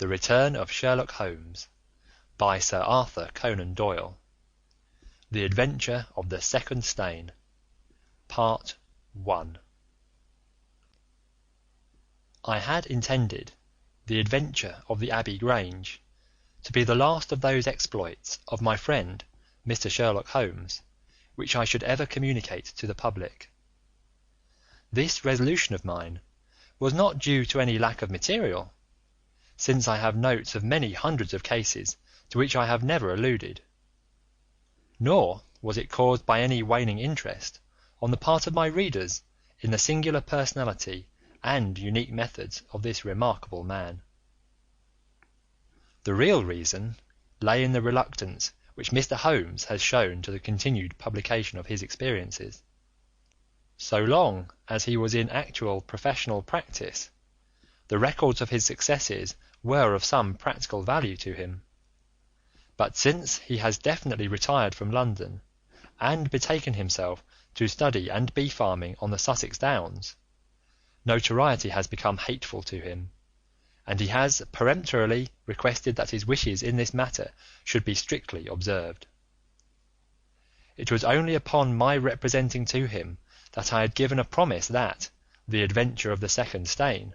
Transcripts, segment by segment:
The Return of Sherlock Holmes by Sir Arthur Conan Doyle. The Adventure of the Second Stain. Part 1. I had intended The Adventure of the Abbey Grange to be the last of those exploits of my friend Mr. Sherlock Holmes which I should ever communicate to the public. This resolution of mine was not due to any lack of material, since I have notes of many hundreds of cases to which I have never alluded, nor was it caused by any waning interest on the part of my readers in the singular personality and unique methods of this remarkable man. The real reason lay in the reluctance which Mr. Holmes has shown to the continued publication of his experiences. So long as he was in actual professional practice, the records of his successes were of some practical value to him, but since he has definitely retired from London and betaken himself to study and bee farming on the Sussex Downs, notoriety has become hateful to him, and he has peremptorily requested that his wishes in this matter should be strictly observed. It was only upon my representing to him that I had given a promise that The Adventure of the Second Stain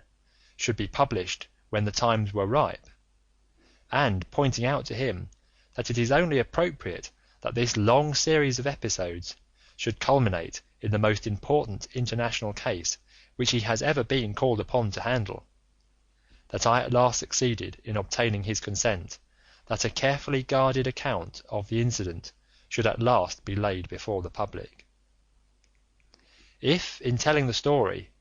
should be published when the times were ripe, and pointing out to him that it is only appropriate that this long series of episodes should culminate in the most important international case which he has ever been called upon to handle, that I at last succeeded in obtaining his consent that a carefully guarded account of the incident should at last be laid before the public. If, in telling the story,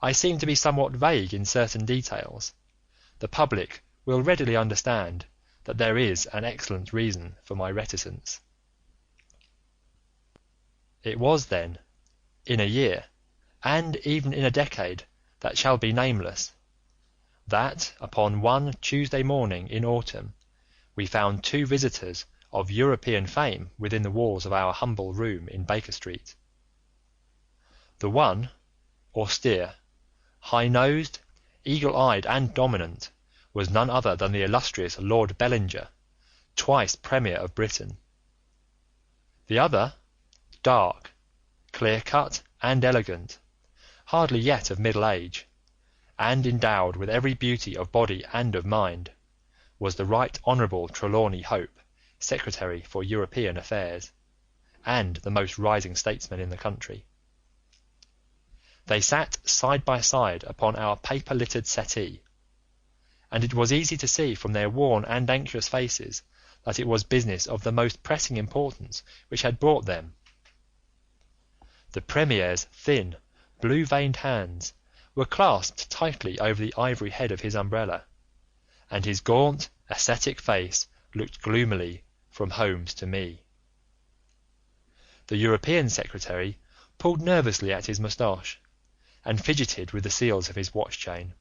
I seem to be somewhat vague in certain details, the public will readily understand that there is an excellent reason for my reticence. It was then, in a year, and even in a decade that shall be nameless, that upon one Tuesday morning in autumn we found two visitors of European fame within the walls of our humble room in Baker Street. The one, austere, high-nosed, eagle-eyed and dominant, was none other than the illustrious Lord Bellinger, twice Premier of Britain. The other, dark, clear-cut and elegant, hardly yet of middle age, and endowed with every beauty of body and of mind, was the Right Honourable Trelawney Hope, Secretary for European Affairs, and the most rising statesman in the country. They sat side by side upon our paper-littered settee, and it was easy to see from their worn and anxious faces that it was business of the most pressing importance which had brought them. The Premier's thin, blue-veined hands were clasped tightly over the ivory head of his umbrella, and his gaunt, ascetic face looked gloomily from Holmes to me. The European Secretary pulled nervously at his moustache, and fidgeted with the seals of his watch-chain.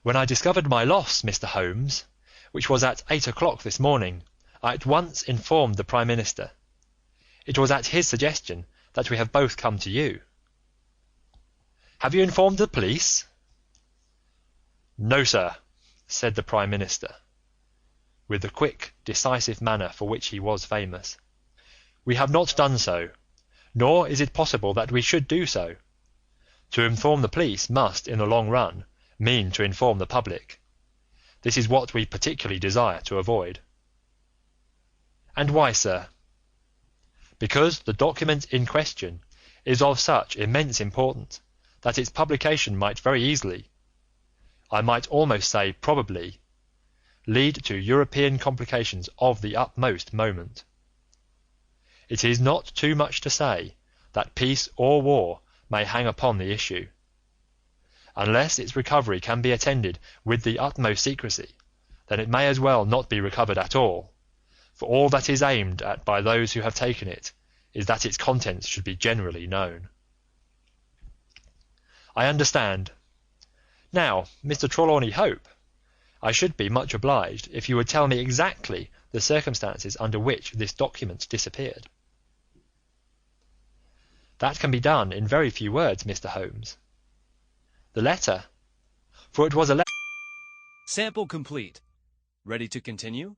"When I discovered my loss, Mr. Holmes, which was at 8 o'clock this morning, I at once informed the Prime Minister. It was at his suggestion that we have both come to you." "Have you informed the police?" "No, sir," said the Prime Minister, with the quick, decisive manner for which he was famous. "We have not done so, nor is it possible that we should do so. To inform the police must, in the long run, mean to inform the public. This is what we particularly desire to avoid." "And why, sir?" "Because the document in question is of such immense importance that its publication might very easily, I might almost say probably, lead to European complications of the utmost moment. It is not too much to say that peace or war may hang upon the issue. Unless its recovery can be attended with the utmost secrecy, then it may as well not be recovered at all, for all that is aimed at by those who have taken it is that its contents should be generally known." "I understand. Now, Mr. Trelawney Hope, I should be much obliged if you would tell me exactly the circumstances under which this document disappeared." "That can be done in very few words, Mr. Holmes. The letter, for it was a letter..." Sample complete. Ready to continue?